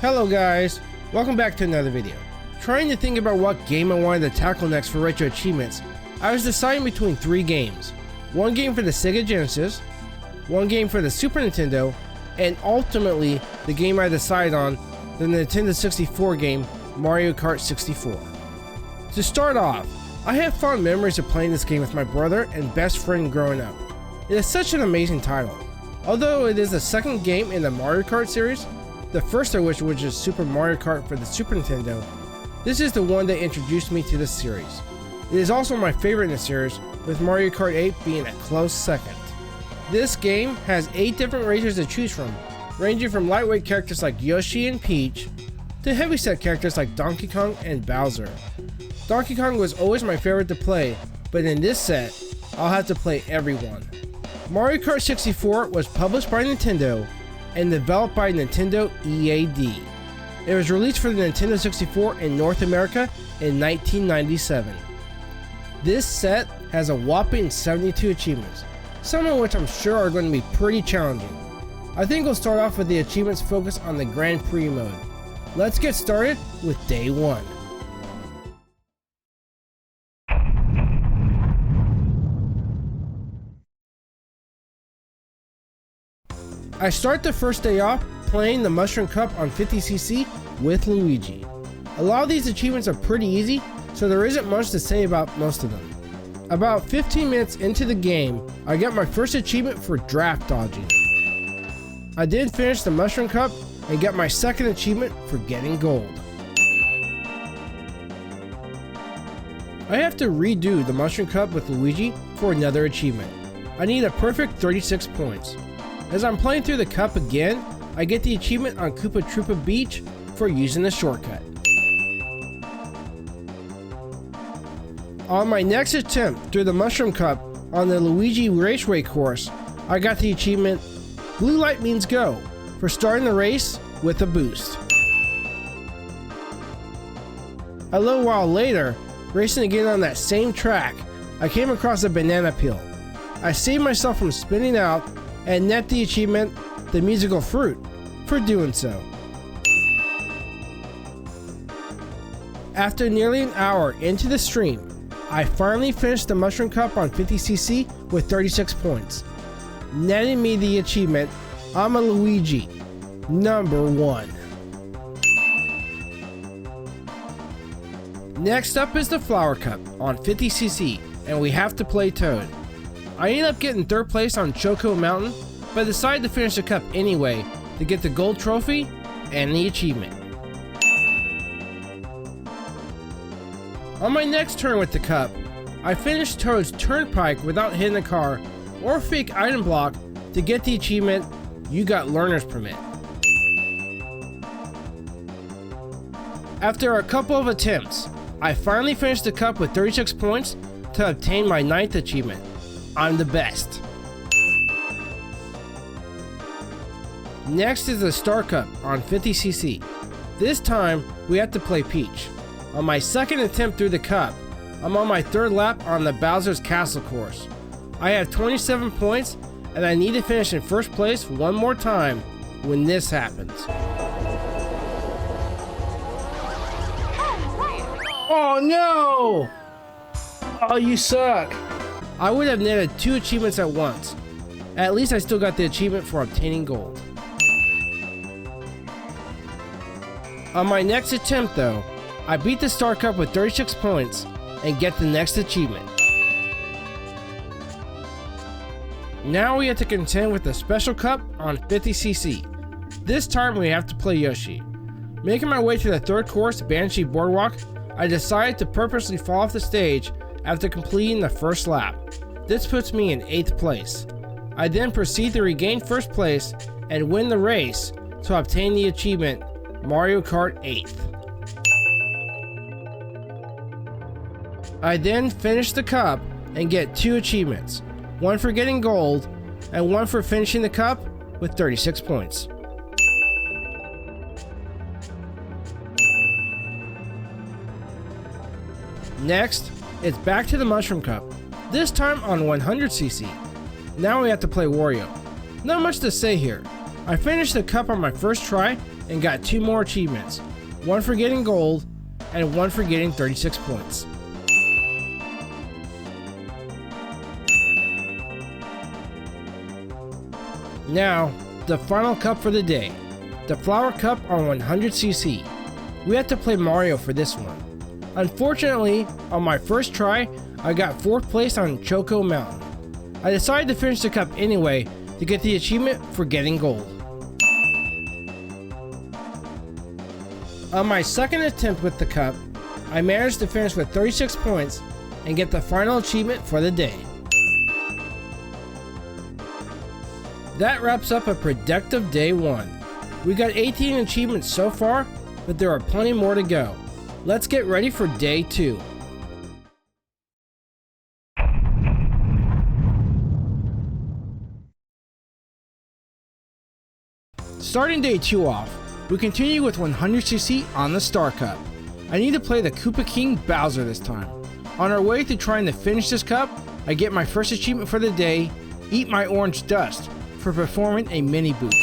Hello guys, welcome back to another video. Trying to think about what game I wanted to tackle next for Retro Achievements, I was deciding between 3 games. One game for the Sega Genesis, one game for the Super Nintendo, and ultimately the game I decided on, the Nintendo 64 game, Mario Kart 64. To start off, I have fond memories of playing this game with my brother and best friend growing up. It is such an amazing title. Although it is the second game in the Mario Kart series, the first of which is Super Mario Kart for the Super Nintendo, this is the one that introduced me to this series. It is also my favorite in the series, with Mario Kart 8 being a close second. This game has 8 different racers to choose from, ranging from lightweight characters like Yoshi and Peach, to heavyset characters like Donkey Kong and Bowser. Donkey Kong was always my favorite to play, but in this set, I'll have to play everyone. Mario Kart 64 was published by Nintendo and developed by Nintendo EAD. It was released for the Nintendo 64 in North America in 1997. This set has a whopping 72 achievements, some of which I'm sure are going to be pretty challenging. I think we'll start off with the achievements focused on the Grand Prix mode. Let's get started with day 1. I start the first day off playing the Mushroom Cup on 50cc with Luigi. A lot of these achievements are pretty easy, so there isn't much to say about most of them. About 15 minutes into the game, I get my first achievement for draft dodging. I then finish the Mushroom Cup and get my second achievement for getting gold. I have to redo the Mushroom Cup with Luigi for another achievement. I need a perfect 36 points. As I'm playing through the cup again, I get the achievement on Koopa Troopa Beach for using the shortcut. On my next attempt through the Mushroom Cup on the Luigi Raceway course, I got the achievement Blue Light Means Go for starting the race with a boost. A little while later, racing again on that same track, I came across a banana peel. I saved myself from spinning out and net the achievement, the musical fruit, for doing so. After nearly an hour into the stream, I finally finished the Mushroom Cup on 50cc with 36 points, netting me the achievement, I'm a Luigi, number 1. Next up is the Flower Cup on 50cc, and we have to play Toad. I ended up getting 3rd place on Choco Mountain, but decided to finish the cup anyway to get the gold trophy and the achievement. On my next turn with the cup, I finished Toad's Turnpike without hitting the car or fake item block to get the achievement, You Got Learner's Permit. After a couple of attempts, I finally finished the cup with 36 points to obtain my 9th achievement, I'm the best. Next is the Star Cup on 50cc. This time, we have to play Peach. On my second attempt through the cup, I'm on my 3rd lap on the Bowser's Castle course. I have 27 points, and I need to finish in 1st place one more time when this happens. Oh no! Oh, you suck! I would have netted 2 achievements at once. At least I still got the achievement for obtaining gold. On my next attempt though, I beat the Star Cup with 36 points and get the next achievement. Now we have to contend with the Special Cup on 50cc. This time we have to play Yoshi. Making my way to the 3rd course, Banshee Boardwalk, I decided to purposely fall off the stage after completing the 1st lap. This puts me in 8th place. I then proceed to regain 1st place and win the race to obtain the achievement Mario Kart 8th. I then finish the cup and get 2 achievements, one for getting gold and one for finishing the cup with 36 points. Next, it's back to the Mushroom Cup, this time on 100cc. Now we have to play Wario. Not much to say here. I finished the cup on my first try and got 2 more achievements, one for getting gold and one for getting 36 points. Now, the final cup for the day, the Flower Cup on 100cc. We had to play Mario for this one. Unfortunately, on my first try, I got 4th place on Choco Mountain. I decided to finish the cup anyway to get the achievement for getting gold. On my second attempt with the cup, I managed to finish with 36 points and get the final achievement for the day. That wraps up a productive day 1. We got 18 achievements so far, but there are plenty more to go. Let's get ready for day 2. Starting day 2 off, we continue with 100cc on the Star Cup. I need to play the Koopa King Bowser this time. On our way to trying to finish this cup, I get my first achievement for the day, Eat My Orange Dust, for performing a mini boost.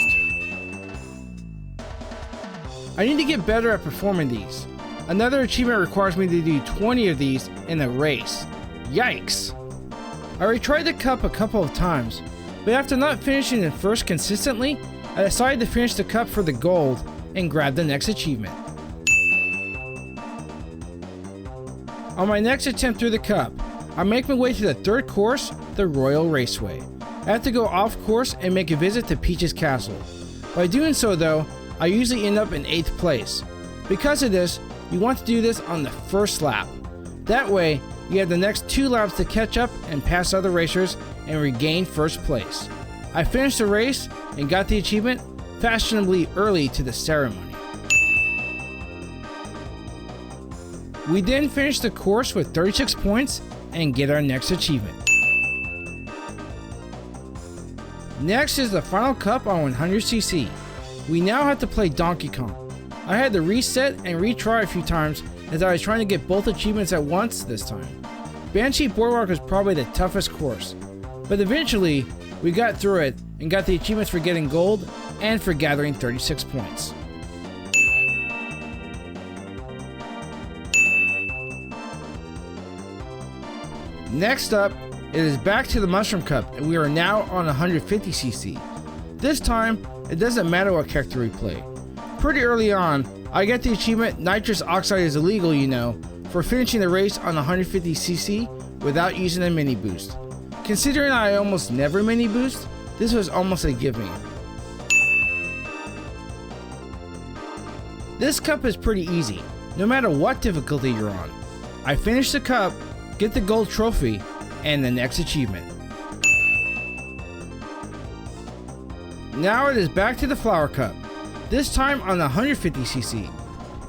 I need to get better at performing these. Another achievement requires me to do 20 of these in a race. Yikes! I retried the cup a couple of times, but after not finishing it first consistently, I decided to finish the cup for the gold and grab the next achievement. On my next attempt through the cup, I make my way to the 3rd course, the Royal Raceway. I have to go off course and make a visit to Peach's Castle. By doing so though, I usually end up in 8th place. Because of this, you want to do this on the first lap. That way, you have the next 2 laps to catch up and pass other racers and regain 1st place. I finished the race and got the achievement fashionably early to the ceremony. We then finish the course with 36 points and get our next achievement. Next is the final cup on 100cc. We now have to play Donkey Kong. I had to reset and retry a few times as I was trying to get both achievements at once this time. Banshee Boardwalk was probably the toughest course, but eventually we got through it and got the achievements for getting gold and for gathering 36 points. Next up, it is back to the Mushroom Cup and we are now on 150cc. This time, it doesn't matter what character we play. Pretty early on, I get the achievement Nitrous Oxide is illegal, for finishing the race on 150cc without using a mini boost. Considering I almost never mini boost, this was almost a gimme. This cup is pretty easy, no matter what difficulty you're on. I finish the cup, get the gold trophy, and the next achievement. Now it is back to the Flower Cup, this time on the 150cc.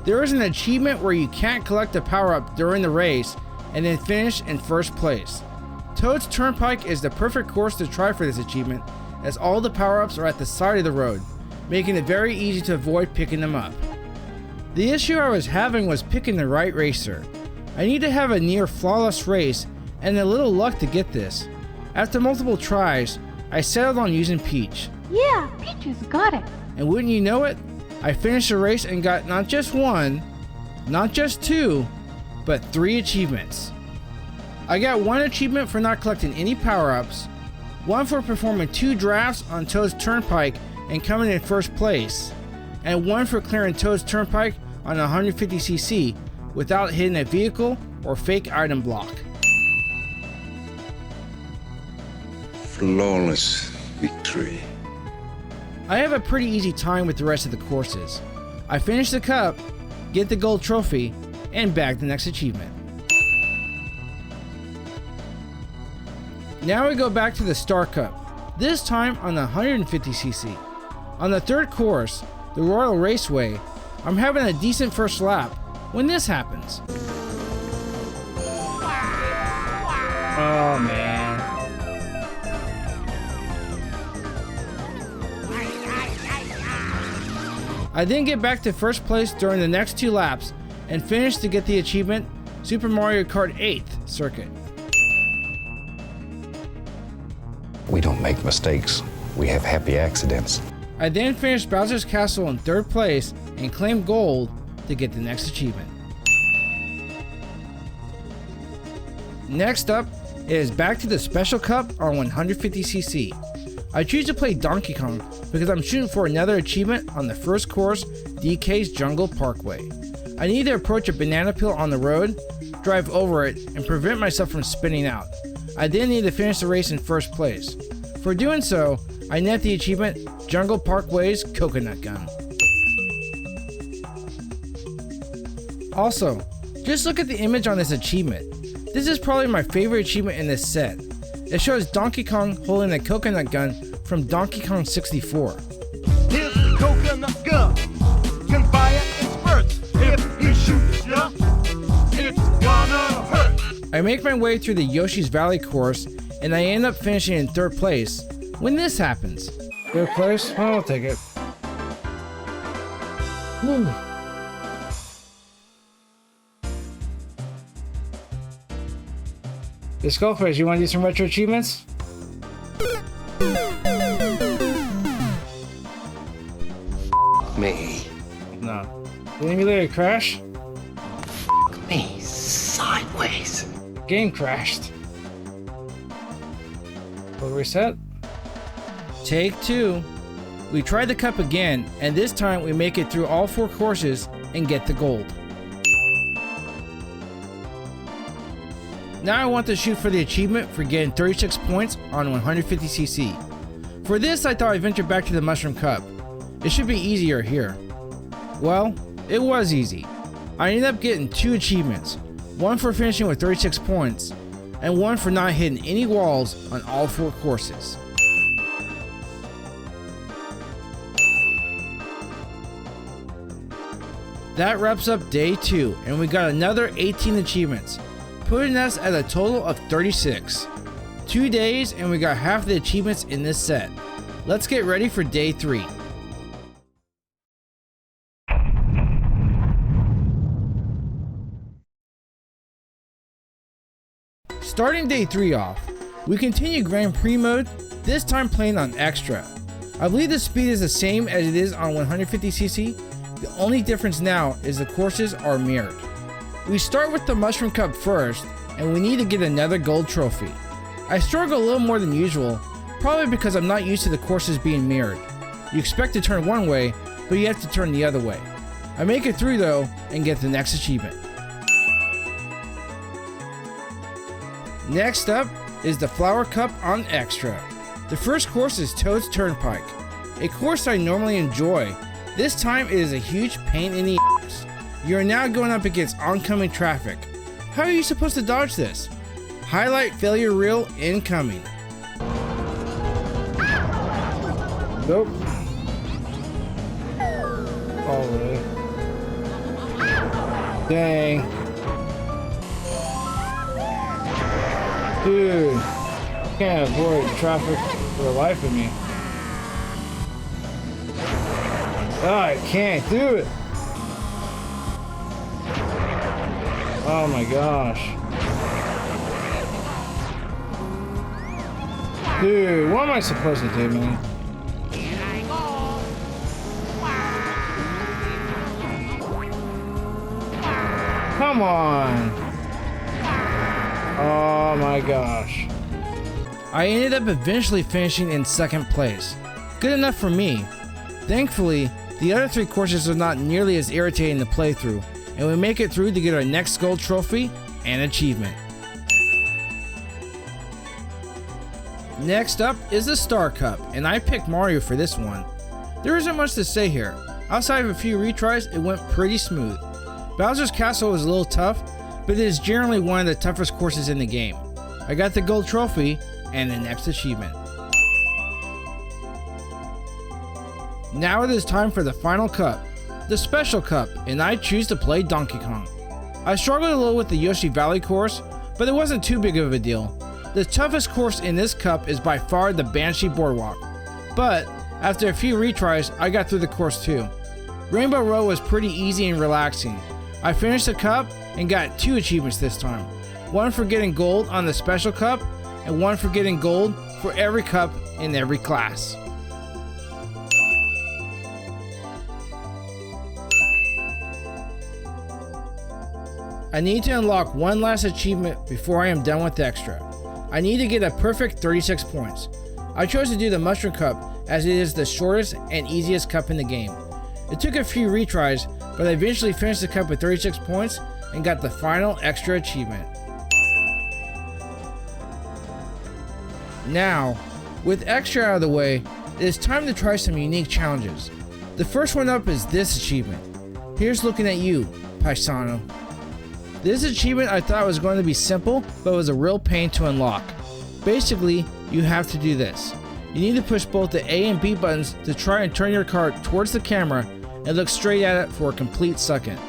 There is an achievement where you can't collect a power-up during the race and then finish in 1st place. Toad's Turnpike is the perfect course to try for this achievement, as all the power-ups are at the side of the road, making it very easy to avoid picking them up. The issue I was having was picking the right racer. I need to have a near flawless race and a little luck to get this. After multiple tries, I settled on using Peach. Yeah, Peaches got it. And wouldn't you know it, I finished the race and got not just 1, not just 2, but 3 achievements. I got 1 achievement for not collecting any power-ups, 1 for performing 2 drafts on Toad's Turnpike and coming in 1st place, and 1 for clearing Toad's Turnpike on 150cc without hitting a vehicle or fake item block. Flawless victory. I have a pretty easy time with the rest of the courses. I finish the cup, get the gold trophy, and bag the next achievement. Now we go back to the Star Cup, this time on the 150cc. On the 3rd course, the Royal Raceway, I'm having a decent first lap when this happens. Oh man. I then get back to 1st place during the next 2 laps and finish to get the achievement Super Mario Kart 8th Circuit. We don't make mistakes. We have happy accidents. I then finished Bowser's Castle in 3rd place and claimed gold to get the next achievement. Next up is back to the Special Cup on 150cc. I choose to play Donkey Kong because I'm shooting for another achievement on the first course, DK's Jungle Parkway. I need to approach a banana peel on the road, drive over it, and prevent myself from spinning out. I then need to finish the race in 1st place. For doing so, I net the achievement Jungle Parkway's Coconut Gun. Also, just look at the image on this achievement. This is probably my favorite achievement in this set. It shows Donkey Kong holding a coconut gun from Donkey Kong 64. Here's the coconut gun. Can fire in spurts. If he shoots ya, it's gonna hurt. I make my way through the Yoshi's Valley course and I end up finishing in 3rd place when this happens. 3rd place? I'll take it. Whew. Hey Skullfish, you want to do some retro achievements? Me. No. Didn't you let it crash? Me. Sideways. Game crashed. We'll reset. Take 2. We try the cup again, and this time we make it through all 4 courses and get the gold. Now I want to shoot for the achievement for getting 36 points on 150cc. For this, I thought I'd venture back to the Mushroom Cup. It should be easier here. Well, it was easy. I ended up getting 2 achievements, one for finishing with 36 points, and one for not hitting any walls on all 4 courses. That wraps up day 2, and we got another 18 achievements, putting us at a total of 36. 2 days and we got half the achievements in this set. Let's get ready for day 3. Starting day 3 off, we continue Grand Prix mode, this time playing on Extra. I believe the speed is the same as it is on 150cc, the only difference now is the courses are mirrored. We start with the Mushroom Cup first, and we need to get another gold trophy. I struggle a little more than usual, probably because I'm not used to the courses being mirrored. You expect to turn one way, but you have to turn the other way. I make it through though, and get the next achievement. Next up is the Flower Cup on Extra. The first course is Toad's Turnpike, a course I normally enjoy. This time it is a huge pain in the ass. You are now going up against oncoming traffic. How are you supposed to dodge this? Highlight failure reel incoming. Nope. Oh, really? Dang. Dude. Can't avoid traffic for the life of me. Oh, I can't do it. Oh my gosh. Dude, what am I supposed to do, man? Come on. Oh my gosh. I ended up eventually finishing in 2nd place. Good enough for me. Thankfully, the other 3 courses are not nearly as irritating to play through, and we make it through to get our next gold trophy and achievement. Next up is the Star Cup, and I picked Mario for this one. There isn't much to say here. Outside of a few retries, it went pretty smooth. Bowser's Castle was a little tough, but it is generally one of the toughest courses in the game. I got the gold trophy and the next achievement. Now it is time for the final cup, the Special Cup, and I choose to play Donkey Kong. I struggled a little with the Yoshi Valley course, but it wasn't too big of a deal. The toughest course in this cup is by far the Banshee Boardwalk, but after a few retries, I got through the course too. Rainbow Row was pretty easy and relaxing. I finished the cup and got 2 achievements this time. One for getting gold on the Special Cup, and one for getting gold for every cup in every class. I need to unlock one last achievement before I am done with Extra. I need to get a perfect 36 points. I chose to do the Mushroom Cup as it is the shortest and easiest cup in the game. It took a few retries, but I eventually finished the cup with 36 points and got the final Extra achievement. Now, with Extra out of the way, it is time to try some unique challenges. The first one up is this achievement. Here's looking at you, Paisano. This achievement I thought was going to be simple, but was a real pain to unlock. Basically, you have to do this. You need to push both the A and B buttons to try and turn your cart towards the camera and look straight at it for a complete second.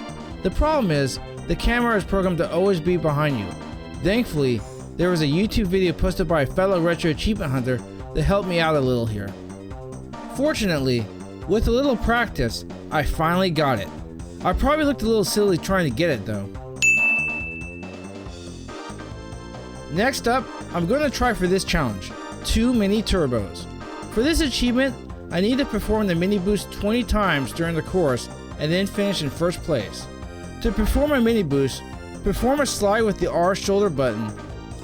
The problem is, the camera is programmed to always be behind you. Thankfully, there was a YouTube video posted by a fellow retro achievement hunter that helped me out a little here. Fortunately, with a little practice, I finally got it. I probably looked a little silly trying to get it though. Next up, I'm going to try for this challenge, 2 mini turbos. For this achievement, I need to perform the mini boost 20 times during the course and then finish in first place. To perform a mini boost, perform a slide with the R shoulder button,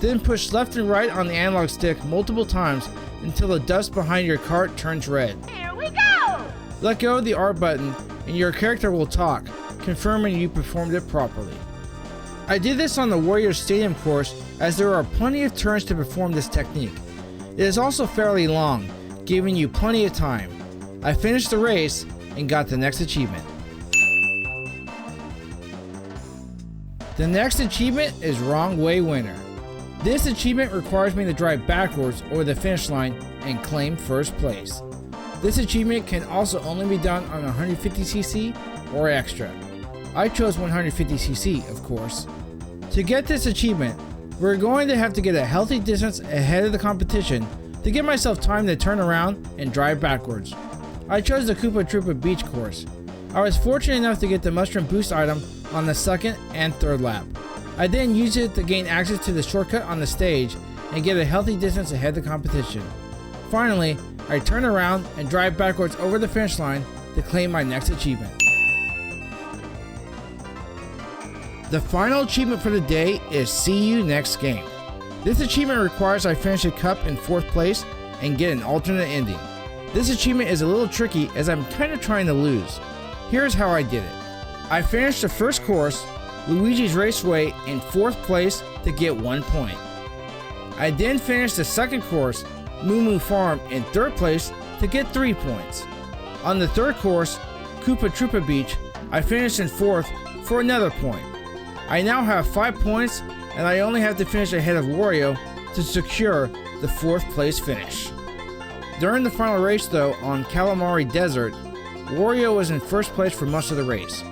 then push left and right on the analog stick multiple times until the dust behind your cart turns red. Here we go! Let go of the R button and your character will talk, confirming you performed it properly. I did this on the Warrior Stadium course as there are plenty of turns to perform this technique. It is also fairly long, giving you plenty of time. I finished the race and got the next achievement. The next achievement is Wrong Way Winner. This achievement requires me to drive backwards over the finish line and claim first place. This achievement can also only be done on 150cc or extra. I chose 150cc, of course. To get this achievement, we're going to have to get a healthy distance ahead of the competition to give myself time to turn around and drive backwards. I chose the Koopa Troopa Beach course. I was fortunate enough to get the Mushroom Boost item on the second and third lap. I then used it to gain access to the shortcut on the stage and get a healthy distance ahead of the competition. Finally, I turn around and drive backwards over the finish line to claim my next achievement. The final achievement for the day is See You Next Game. This achievement requires I finish a cup in 4th place and get an alternate ending. This achievement is a little tricky as I'm kind of trying to lose. Here's how I did it. I finished the first course, Luigi's Raceway, in 4th place to get 1 point. I then finished the second course, Moo Moo Farm, in 3rd place to get 3 points. On the third course, Koopa Troopa Beach, I finished in 4th for another point. I now have 5 points and I only have to finish ahead of Wario to secure the 4th place finish. During the final race though, on Calamari Desert, Wario was in 1st place for most of the race.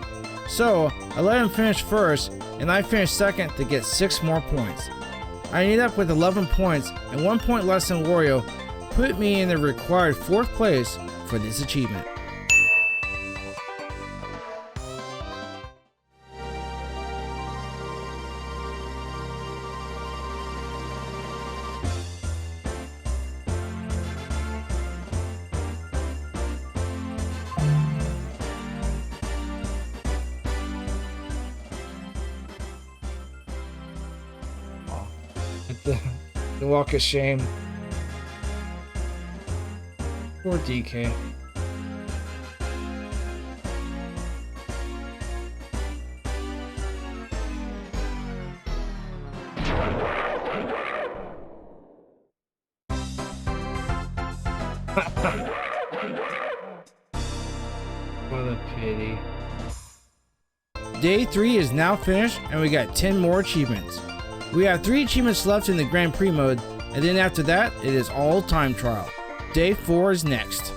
So, I let him finish first, and I finished second to get 6 more points. I ended up with 11 points, and 1 point less than Wario put me in the required 4th place for this achievement. The walk of shame. Poor DK. What a pity. Day 3 is now finished and we got 10 more achievements. We have 3 achievements left in the Grand Prix mode, and then after that, it is all time trial. Day 4 is next.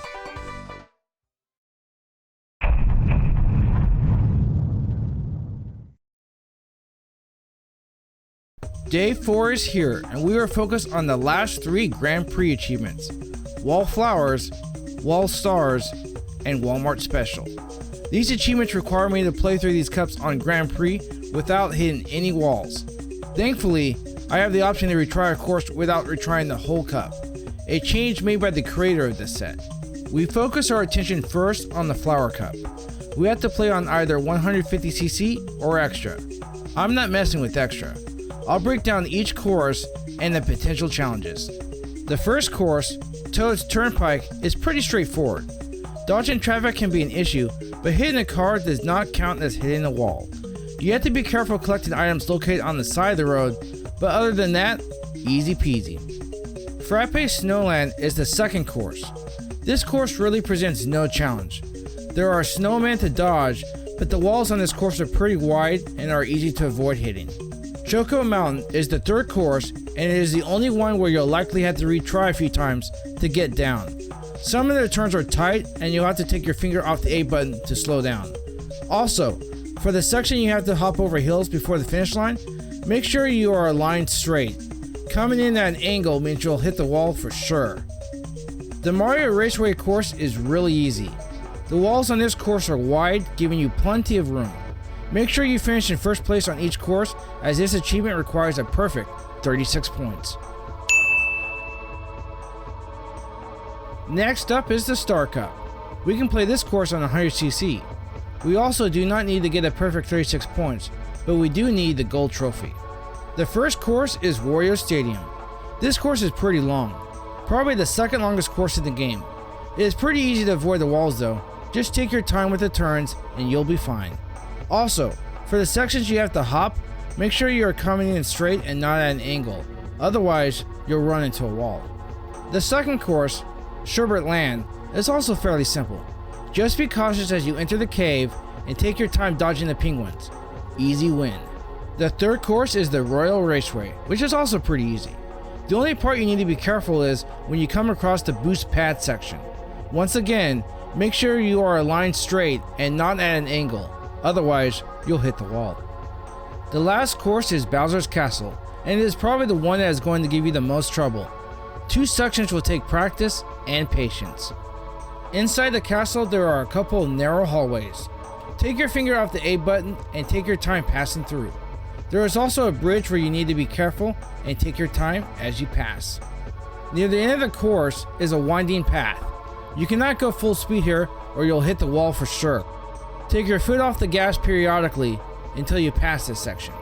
Day 4 is here, and we are focused on the last 3 Grand Prix achievements: Wall Flowers, Wall Stars, and Walmart Special. These achievements require me to play through these cups on Grand Prix without hitting any walls. Thankfully, I have the option to retry a course without retrying the whole cup, a change made by the creator of this set. We focus our attention first on the Flower Cup. We have to play on either 150cc or extra. I'm not messing with extra. I'll break down each course and the potential challenges. The first course, Toad's Turnpike, is pretty straightforward. Dodging traffic can be an issue, but hitting a car does not count as hitting a wall. You have to be careful collecting items located on the side of the road, but other than that, easy peasy. Frappe Snowland is the second course. This course really presents no challenge. There are snowmen to dodge, but the walls on this course are pretty wide and are easy to avoid hitting. Choco Mountain is the third course, and it is the only one where you'll likely have to retry a few times to get down. Some of the turns are tight, and you'll have to take your finger off the A button to slow down. Also, for the section you have to hop over hills before the finish line, make sure you are aligned straight. Coming in at an angle means you'll hit the wall for sure. The Mario Raceway course is really easy. The walls on this course are wide, giving you plenty of room. Make sure you finish in first place on each course, as this achievement requires a perfect 36 points. Next up is the Star Cup. We can play this course on 100cc. We also do not need to get a perfect 36 points, but we do need the gold trophy. The first course is Wario Stadium. This course is pretty long, probably the second longest course in the game. It is pretty easy to avoid the walls though. Just take your time with the turns and you'll be fine. Also, for the sections you have to hop, make sure you are coming in straight and not at an angle, otherwise you'll run into a wall. The second course, Sherbet Land, is also fairly simple. Just be cautious as you enter the cave and take your time dodging the penguins. Easy win. The third course is the Royal Raceway, which is also pretty easy. The only part you need to be careful is when you come across the boost pad section. Once again, make sure you are aligned straight and not at an angle, otherwise you'll hit the wall. The last course is Bowser's Castle, and it is probably the one that is going to give you the most trouble. 2 sections will take practice and patience. Inside the castle there are a couple of narrow hallways. Take your finger off the A button and take your time passing through. There is also a bridge where you need to be careful and take your time as you pass. Near the end of the course is a winding path. You cannot go full speed here or you'll hit the wall for sure. Take your foot off the gas periodically until you pass this section.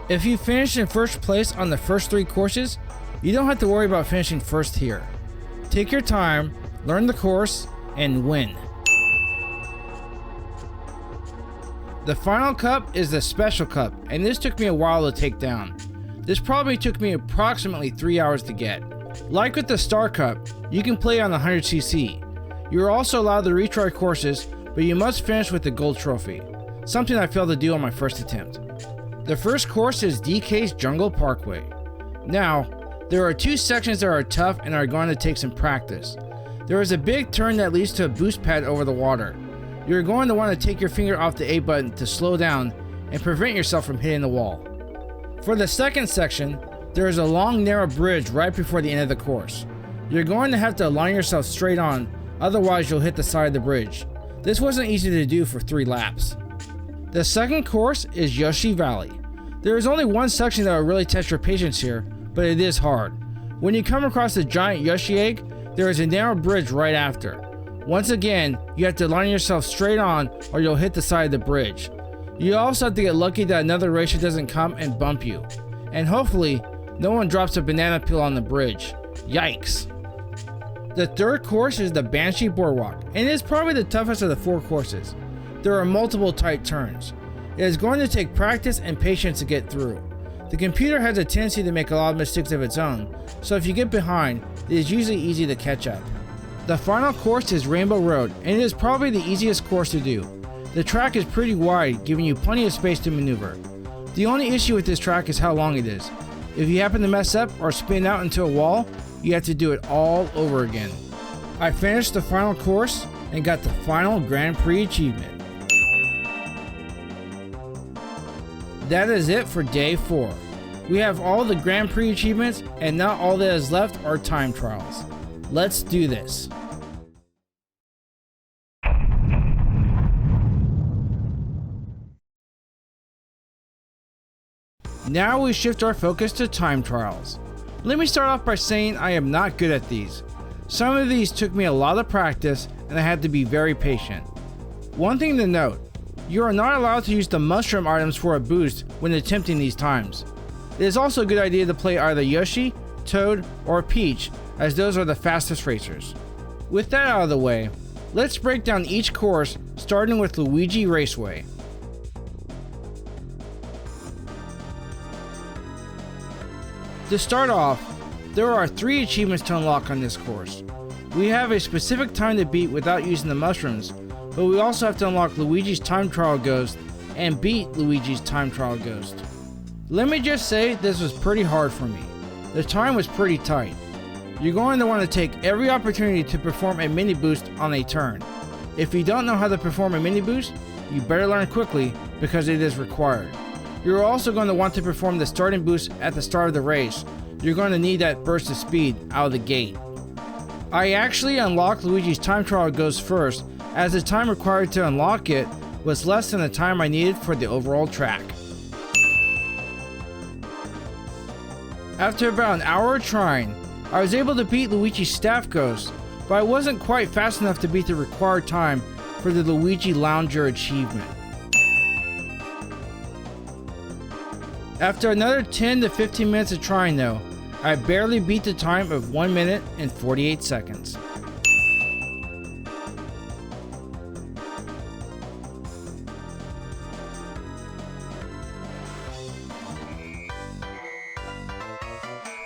If you finish in first place on the first 3 courses, you don't have to worry about finishing first here. Take your time, learn the course, and win. The final cup is the Special Cup, and this took me a while to take down. This probably took me approximately 3 hours to get. Like with the Star Cup, you can play on the 100cc. You are also allowed to retry courses, but you must finish with the gold trophy, something I failed to do on my first attempt. The first course is DK's Jungle Parkway. Now, there are 2 sections that are tough and are going to take some practice. There is a big turn that leads to a boost pad over the water. You're going to want to take your finger off the A button to slow down and prevent yourself from hitting the wall. For the second section, there is a long narrow bridge right before the end of the course. You're going to have to align yourself straight on, otherwise you'll hit the side of the bridge. This wasn't easy to do for 3 laps. The second course is Yoshi Valley. There is only one section that will really test your patience here, but it is hard. When you come across the giant Yoshi egg, there is a narrow bridge right after. Once again, you have to line yourself straight on or you'll hit the side of the bridge. You also have to get lucky that another racer doesn't come and bump you. And hopefully, no one drops a banana peel on the bridge. Yikes. The third course is the Banshee Boardwalk, and it is probably the toughest of the 4 courses. There are multiple tight turns. It is going to take practice and patience to get through. The computer has a tendency to make a lot of mistakes of its own, so if you get behind, it is usually easy to catch up. The final course is Rainbow Road, and it is probably the easiest course to do. The track is pretty wide, giving you plenty of space to maneuver. The only issue with this track is how long it is. If you happen to mess up or spin out into a wall, you have to do it all over again. I finished the final course and got the final Grand Prix achievement. That is it for day 4. We have all the Grand Prix achievements, and now all that is left are time trials. Let's do this. Now we shift our focus to time trials. Let me start off by saying I am not good at these. Some of these took me a lot of practice and I had to be very patient. One thing to note, You are not allowed to use the mushroom items for a boost when attempting these times. It is also a good idea to play either Yoshi, Toad, or Peach, as those are the fastest racers. With that out of the way, let's break down each course, starting with Luigi Raceway. To start off, there are 3 achievements to unlock on this course. We have a specific time to beat without using the mushrooms, but we also have to unlock Luigi's Time Trial Ghost and beat Luigi's Time Trial Ghost. Let me just say this was pretty hard for me. The time was pretty tight. You're going to want to take every opportunity to perform a mini boost on a turn. If you don't know how to perform a mini boost, you better learn quickly because it is required. You're also going to want to perform the starting boost at the start of the race. You're going to need that burst of speed out of the gate. I actually unlocked Luigi's Time Trial Ghost first, as the time required to unlock it was less than the time I needed for the overall track. After about an hour of trying, I was able to beat Luigi's Staff Ghost, but I wasn't quite fast enough to beat the required time for the Luigi Lounger achievement. After another 10 to 15 minutes of trying though, I barely beat the time of 1 minute and 48 seconds.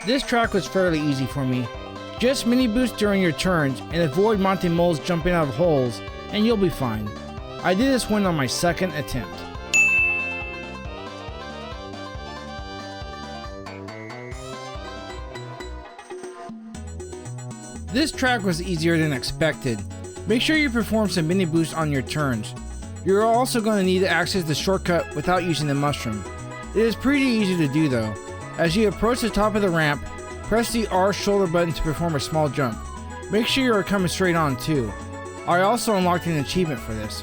This track was fairly easy for me. Just mini boost during your turns and avoid Monty Moles jumping out of holes and you'll be fine. I did this one on my second attempt. This track was easier than expected. Make sure you perform some mini boosts on your turns. You're also going to need to access the shortcut without using the mushroom. It is pretty easy to do though. As you approach the top of the ramp, press the R shoulder button to perform a small jump. Make sure you are coming straight on too. I also unlocked an achievement for this.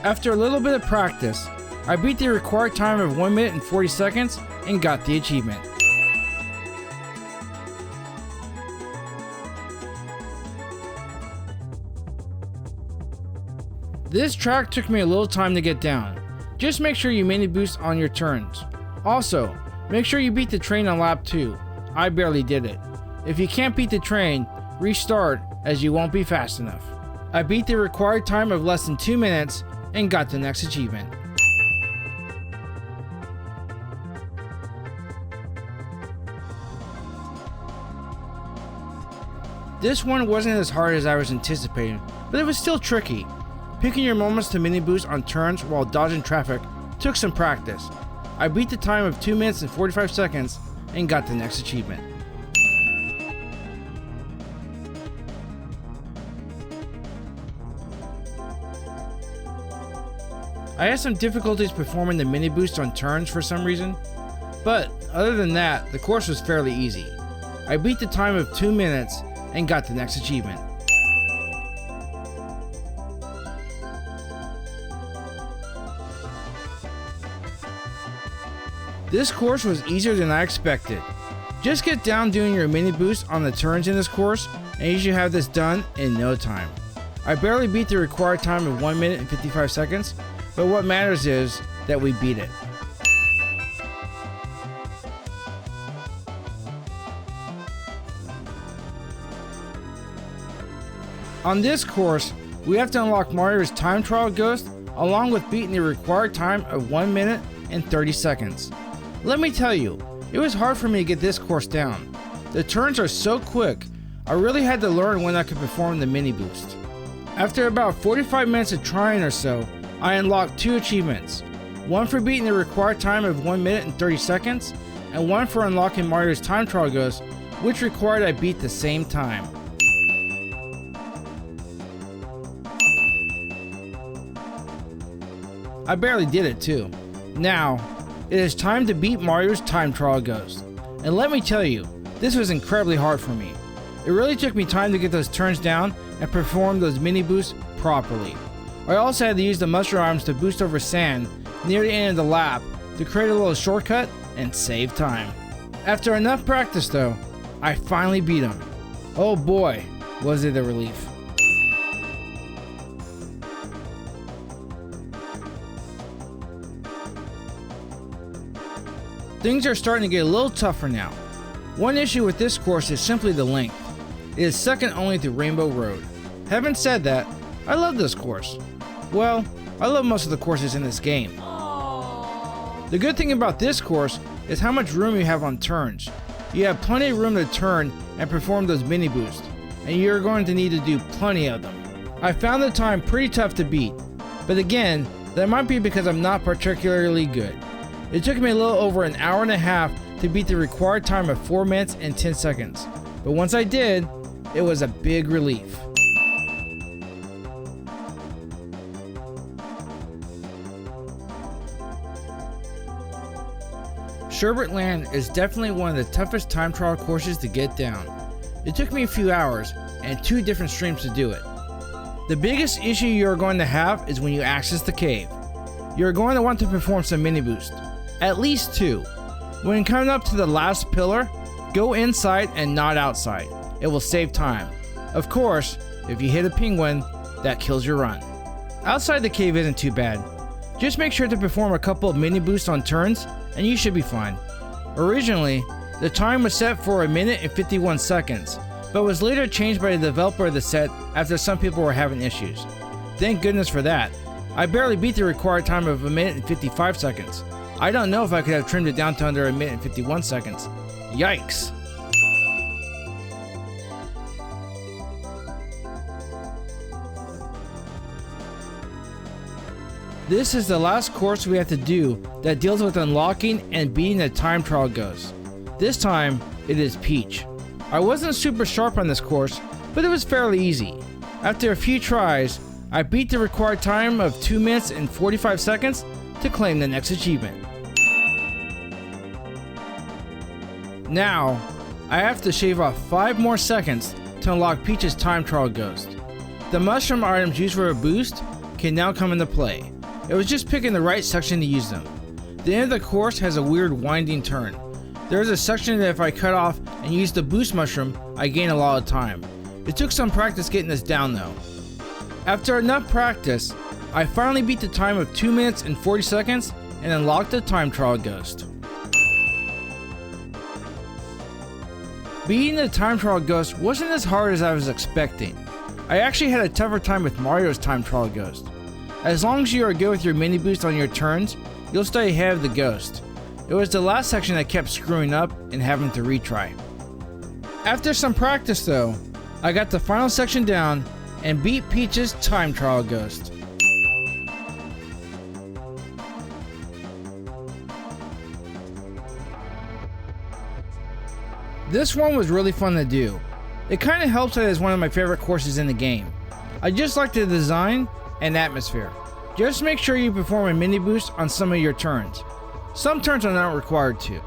After a little bit of practice, I beat the required time of 1 minute and 40 seconds and got the achievement. This track took me a little time to get down. Just make sure you mini boost on your turns. Also, make sure you beat the train on lap 2. I barely did it. If you can't beat the train, restart as you won't be fast enough. I beat the required time of less than 2 minutes and got the next achievement. This one wasn't as hard as I was anticipating, but it was still tricky. Picking your moments to mini boost on turns while dodging traffic took some practice. I beat the time of 2 minutes and 45 seconds and got the next achievement. I had some difficulties performing the mini boost on turns for some reason, but other than that, the course was fairly easy. I beat the time of 2 minutes and got the next achievement. This course was easier than I expected. Just get down doing your mini boost on the turns in this course and you should have this done in no time. I barely beat the required time of 1 minute and 55 seconds, but what matters is that we beat it. On this course, we have to unlock Mario's Time Trial Ghost along with beating the required time of 1 minute and 30 seconds. Let me tell you, it was hard for me to get this course down. The turns are so quick, I really had to learn when I could perform the mini boost. After about 45 minutes of trying or so, I unlocked 2 achievements. One for beating the required time of 1 minute and 30 seconds, and one for unlocking Mario's Time Trial Ghost, which required I beat the same time. I barely did it too. Now, it is time to beat Mario's Time Trial Ghost. And let me tell you, this was incredibly hard for me. It really took me time to get those turns down and perform those mini boosts properly. I also had to use the mushroom arms to boost over sand near the end of the lap to create a little shortcut and save time. After enough practice though, I finally beat him. Oh boy, was it a relief. Things are starting to get a little tougher now. One issue with this course is simply the length. It is second only to Rainbow Road. Having said that, I love this course. Well, I love most of the courses in this game. The good thing about this course is how much room you have on turns. You have plenty of room to turn and perform those mini boosts, and you're going to need to do plenty of them. I found the time pretty tough to beat, but again, that might be because I'm not particularly good. It took me a little over an hour and a half to beat the required time of 4 minutes and 10 seconds, but once I did, it was a big relief. Sherbet Land is definitely one of the toughest time trial courses to get down. It took me a few hours and 2 different streams to do it. The biggest issue you're going to have is when you access the cave. You're going to want to perform some mini boosts, at least 2. When coming up to the last pillar, go inside and not outside. It will save time. Of course, if you hit a penguin, that kills your run. Outside the cave isn't too bad. Just make sure to perform a couple of mini boosts on turns and you should be fine. Originally, the time was set for 1 minute and 51 seconds, but was later changed by the developer of the set after some people were having issues. Thank goodness for that. I barely beat the required time of 1 minute and 55 seconds. I don't know if I could have trimmed it down to under 1 minute and 51 seconds. Yikes! This is the last course we have to do that deals with unlocking and beating the time trial ghost. This time, it is Peach. I wasn't super sharp on this course, but it was fairly easy. After a few tries, I beat the required time of 2 minutes and 45 seconds to claim the next achievement. Now, I have to shave off 5 more seconds to unlock Peach's time trial ghost. The mushroom items used for a boost can now come into play. It was just picking the right section to use them. The end of the course has a weird winding turn. There is a section that if I cut off and use the boost mushroom, I gain a lot of time. It took some practice getting this down though. After enough practice, I finally beat the time of 2 minutes and 40 seconds and unlocked the time trial ghost. Beating the time trial ghost wasn't as hard as I was expecting. I actually had a tougher time with Mario's time trial ghost. As long as you are good with your mini boost on your turns, you'll stay ahead of the ghost. It was the last section that kept screwing up and having to retry. After some practice though, I got the final section down and beat Peach's time trial ghost. This one was really fun to do. It kind of helps that it's one of my favorite courses in the game. I just like the design and atmosphere. Just make sure you perform a mini boost on some of your turns. Some turns are not required to.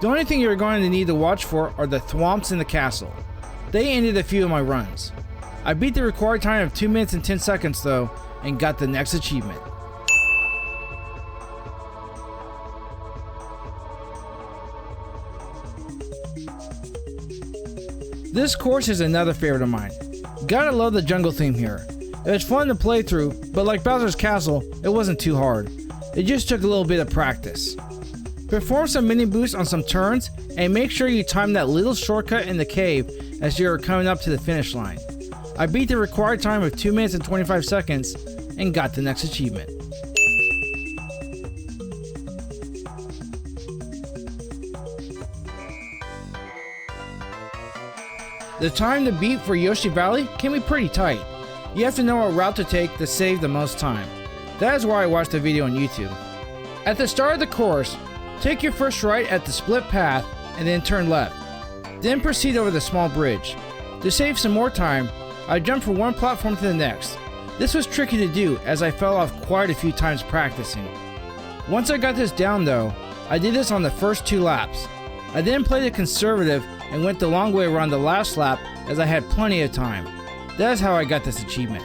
The only thing you're going to need to watch for are the thwomps in the castle. They ended a few of my runs. I beat the required time of 2 minutes and 10 seconds though, and got the next achievement. This course is another favorite of mine. Gotta love the jungle theme here. It was fun to play through, but like Bowser's Castle, it wasn't too hard. It just took a little bit of practice. Perform some mini boosts on some turns, and make sure you time that little shortcut in the cave as you're coming up to the finish line. I beat the required time of 2 minutes and 25 seconds, and got the next achievement. The time to beat for Yoshi Valley can be pretty tight. You have to know what route to take to save the most time. That is why I watched the video on YouTube. At the start of the course, take your first right at the split path and then turn left. Then proceed over the small bridge. To save some more time, I jumped from one platform to the next. This was tricky to do as I fell off quite a few times practicing. Once I got this down though, I did this on the first 2 laps. I then played it conservative and went the long way around the last lap as I had plenty of time. That is how I got this achievement.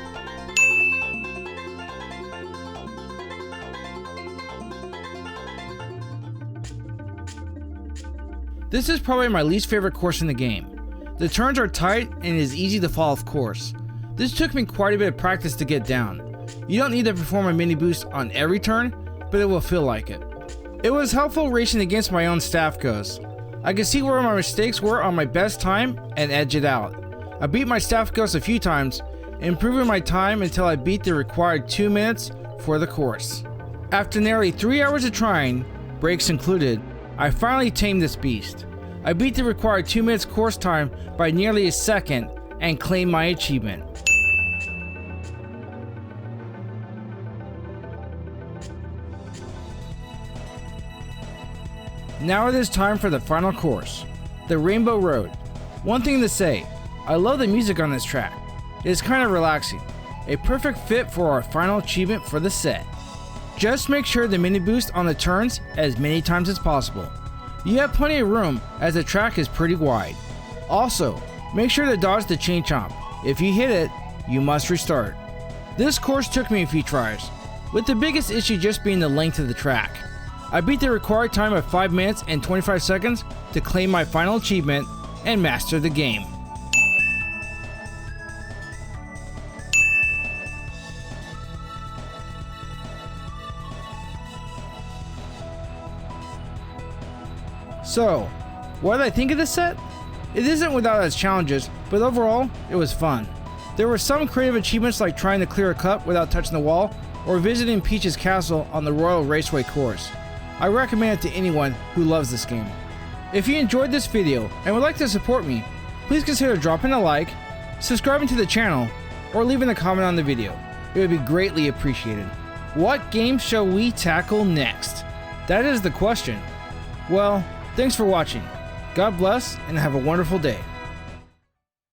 This is probably my least favorite course in the game. The turns are tight and it is easy to fall off course. This took me quite a bit of practice to get down. You don't need to perform a mini boost on every turn, but it will feel like it. It was helpful racing against my own staff ghost. I could see where my mistakes were on my best time and edge it out. I beat my staff ghost a few times, improving my time until I beat the required 2 minutes for the course. After nearly 3 hours of trying, breaks included, I finally tamed this beast. I beat the required 2 minutes course time by nearly a second and claimed my achievement. Now it is time for the final course, the Rainbow Road. One thing to say, I love the music on this track. It is kind of relaxing, a perfect fit for our final achievement for the set. Just make sure the mini boost on the turns as many times as possible. You have plenty of room as the track is pretty wide. Also, make sure to dodge the chain chomp. If you hit it, you must restart. This course took me a few tries, with the biggest issue just being the length of the track. I beat the required time of 5 minutes and 25 seconds to claim my final achievement and master the game. So, what did I think of this set? It isn't without its challenges, but overall, it was fun. There were some creative achievements like trying to clear a cup without touching the wall, or visiting Peach's castle on the Royal Raceway course. I recommend it to anyone who loves this game. If you enjoyed this video and would like to support me, please consider dropping a like, subscribing to the channel, or leaving a comment on the video. It would be greatly appreciated. What game shall we tackle next? That is the question. Well, thanks for watching. God bless and have a wonderful day.